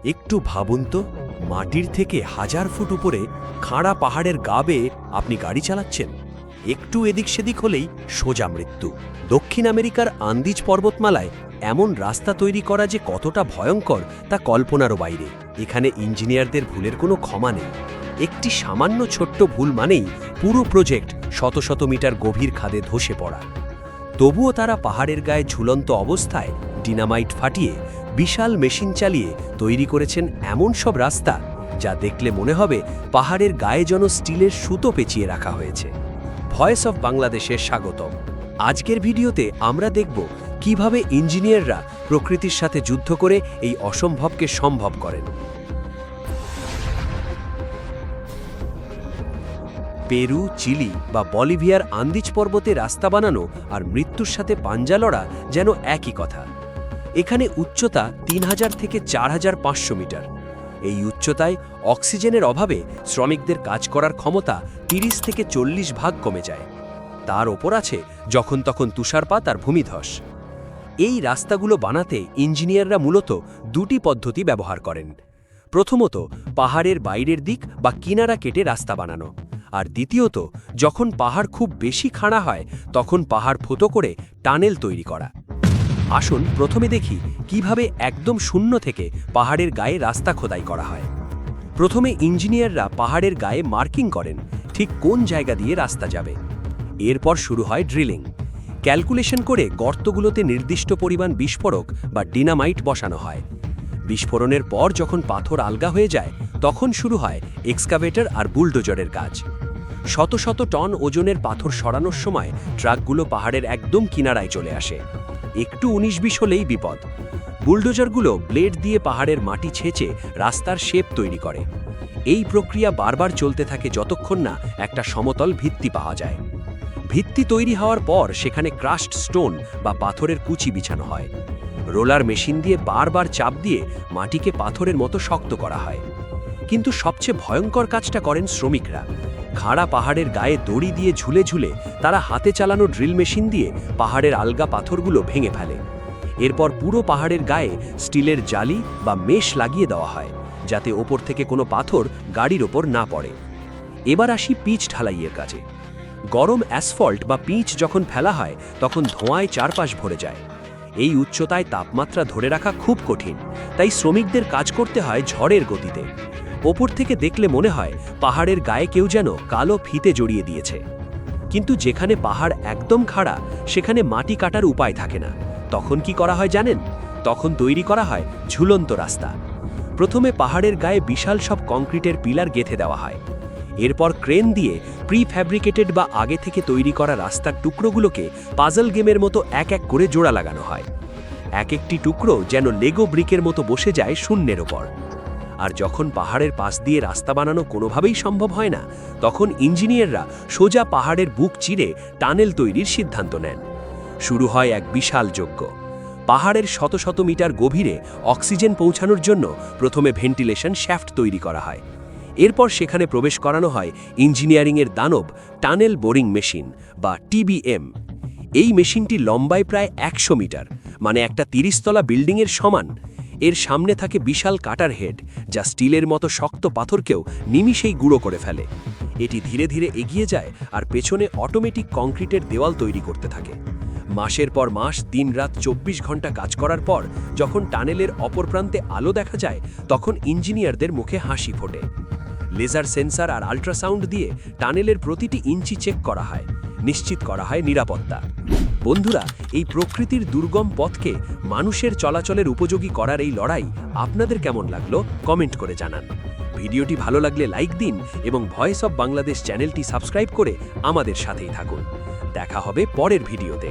একটু ভাবুন তো, মাটির থেকে 1000 ফুট উপরে খাড়া পাহাড়ের গা বেয়ে আপনি গাড়ি চালাচ্ছেন। একটু এদিক সেদিক হলেই সোজা মৃত্যু। দক্ষিণ আমেরিকার আন্দিজ পর্বতমালায় এমন রাস্তা তৈরি করা যে কতটা ভয়ঙ্কর তা কল্পনারও বাইরে। এখানে ইঞ্জিনিয়ারদের ভুলের কোনো ক্ষমা নেই। একটি সামান্য ছোট্ট ভুল মানেই পুরো প্রজেক্ট শত শত মিটার গভীর খাদে ধসে পড়া। তবুও তারা পাহাড়ের গায়ে ঝুলন্ত অবস্থায় ডিনামাইট ফাটিয়ে বিশাল মেশিন চালিয়ে তৈরি করেছেন এমন সব রাস্তা যা দেখলে মনে হবে পাহাড়ের গায়ে যেন স্টিলের সুতো পেঁচিয়ে রাখা হয়েছে। ভয়েস অফ বাংলাদেশের স্বাগতম। আজকের ভিডিওতে আমরা দেখব কিভাবে ইঞ্জিনিয়াররা প্রকৃতির সাথে যুদ্ধ করে এই অসম্ভবকে সম্ভব করেন। পেরু, চিলি বা বলিভিয়ার আন্দিজ পর্বতে রাস্তা বানানো আর মৃত্যুর সাথে পাঞ্জা লড়া যেন একই কথা। এখানে উচ্চতা 3000 থেকে 4500 মিটার। এই উচ্চতায় অক্সিজেনের অভাবে শ্রমিকদের কাজ করার ক্ষমতা 30 থেকে 40 ভাগ কমে যায়। তার ওপর আছে যখন তখন তুষারপাত আর ভূমিধস। এই রাস্তাগুলো বানাতে ইঞ্জিনিয়াররা মূলত দুটি পদ্ধতি ব্যবহার করেন। প্রথমত, পাহাড়ের বাইরের দিক বা কিনারা কেটে রাস্তা বানানো, আর দ্বিতীয়ত, যখন পাহাড় খুব বেশি খাড়া হয় তখন পাহাড় ফুটো করে টানেল তৈরি করা। আসুন প্রথমে দেখি কিভাবে একদম শূন্য থেকে পাহাড়ের গায়ে রাস্তা খোদাই করা হয়। প্রথমে ইঞ্জিনিয়াররা পাহাড়ের গায়ে মার্কিং করেন ঠিক কোন জায়গা দিয়ে রাস্তা যাবে। এরপর শুরু হয় ড্রিলিং। ক্যালকুলেশন করে গর্তগুলোতে নির্দিষ্ট পরিমাণ বিস্ফোরক বা ডিনামাইট বসানো হয়। বিস্ফোরণের পর যখন পাথর আলগা হয়ে যায় তখন শুরু হয় এক্সকাভেটর আর বুলডোজারের কাজ। শত শত টন ওজনের পাথর সরানোর সময় ট্রাকগুলো পাহাড়ের একদম কিনারায় চলে আসে। একটু 19-20 হলেই বিপদ। বুলডোজারগুলো ব্লেড দিয়ে পাহাড়ের মাটি ছেঁচে রাস্তার শেপ তৈরি করে। এই প্রক্রিয়া বারবার চলতে থাকে যতক্ষণ না একটা সমতল ভিত্তি পাওয়া যায়। ভিত্তি তৈরি হওয়ার পর সেখানে ক্রাশড স্টোন বা পাথরের কুচি বিছানো হয়। রোলার মেশিন দিয়ে বারবার চাপ দিয়ে মাটিকে পাথরের মতো শক্ত করা হয়। কিন্তু সবচেয়ে ভয়ঙ্কর কাজটা করেন শ্রমিকরা। খাড়া পাহাড়ের গায়ে দড়ি দিয়ে ঝুলে ঝুলে তারা হাতে চালানো ড্রিল মেশিন দিয়ে পাহাড়ের আলগা পাথরগুলো ভেঙে ফেলে। এরপর পুরো পাহাড়ের গায়ে স্টিলের জালি বা মেশ লাগিয়ে দেওয়া হয় যাতে ওপর থেকে কোনো পাথর গাড়ির ওপর না পড়ে। এবার আসি পিচ ঢালাইয়ের কাজে। গরম অ্যাসফল্ট বা পিচ যখন ফেলা হয় তখন ধোঁয়ায় চারপাশ ভরে যায়। এই উচ্চতায় তাপমাত্রা ধরে রাখা খুব কঠিন, তাই শ্রমিকদের কাজ করতে হয় ঝড়ের গতিতে। ওপর থেকে দেখলে মনে হয় পাহাড়ের গায়ে কেউ যেন কালো ফিতে জড়িয়ে দিয়েছে। কিন্তু যেখানে পাহাড় একদম খাড়া সেখানে মাটি কাটার উপায় থাকে না। তখন কি করা হয় জানেন? তখন তৈরি করা হয় ঝুলন্ত রাস্তা। প্রথমে পাহাড়ের গায়ে বিশাল সব কংক্রিটের পিলার গেঁথে দেওয়া হয়। এরপর ক্রেন দিয়ে প্রিফ্যাব্রিকেটেড বা আগে থেকে তৈরি করা রাস্তার টুকরোগুলোকে পাজল গেমের মতো এক এক করে জোড়া লাগানো হয়। এক একটি টুকরো যেন লেগো ব্রিকের মতো বসে যায় শূন্যের ওপর। আর যখন পাহাড়ের পাশ দিয়ে রাস্তা বানানো কোনোভাবেই সম্ভব হয় না তখন ইঞ্জিনিয়াররা সোজা পাহাড়ের বুক চিরে টানেল তৈরির সিদ্ধান্ত নেন। শুরু হয় এক বিশাল যজ্ঞ। পাহাড়ের শত শত মিটার গভীরে অক্সিজেন পৌঁছানোর জন্য প্রথমে ভেন্টিলেশন শ্যাফট তৈরি করা হয়। এরপর সেখানে প্রবেশ করানো হয় ইঞ্জিনিয়ারিংয়ের দানব টানেল বোরিং মেশিন বা টিবিএম। এই মেশিনটি লম্বায় প্রায় 100 মিটার, মানে একটা 30 তলা বিল্ডিংয়ের সমান। এর সামনে থাকে বিশাল কাটার হেড যা স্টিলের মতো শক্ত পাথরকেও নিমিষেই গুঁড়ো করে ফেলে। এটি ধীরে ধীরে এগিয়ে যায় আর পেছনে অটোমেটিক কংক্রিটের দেওয়াল তৈরি করতে থাকে। মাসের পর মাস দিনরাত 24 ঘন্টা কাজ করার পর যখন টানেলের অপর প্রান্তে আলো দেখা যায় তখন ইঞ্জিনিয়ারদের মুখে হাসি ফোটে। লেজার সেন্সার আর আল্ট্রাসাউন্ড দিয়ে টানেলের প্রতিটি ইঞ্চি চেক করা হয়, নিশ্চিত করা হয় নিরাপত্তা। বন্ধুরা, এই প্রকৃতির দুর্গম পথকে মানুষের চলাচলের উপযোগী করার এই লড়াই আপনাদের কেমন লাগলো কমেন্ট করে জানান। ভিডিওটি ভালো লাগলে লাইক দিন এবং ভয়েস অফ বাংলাদেশ চ্যানেলটি সাবস্ক্রাইব করে আমাদের সাথেই থাকুন। দেখা হবে পরের ভিডিওতে।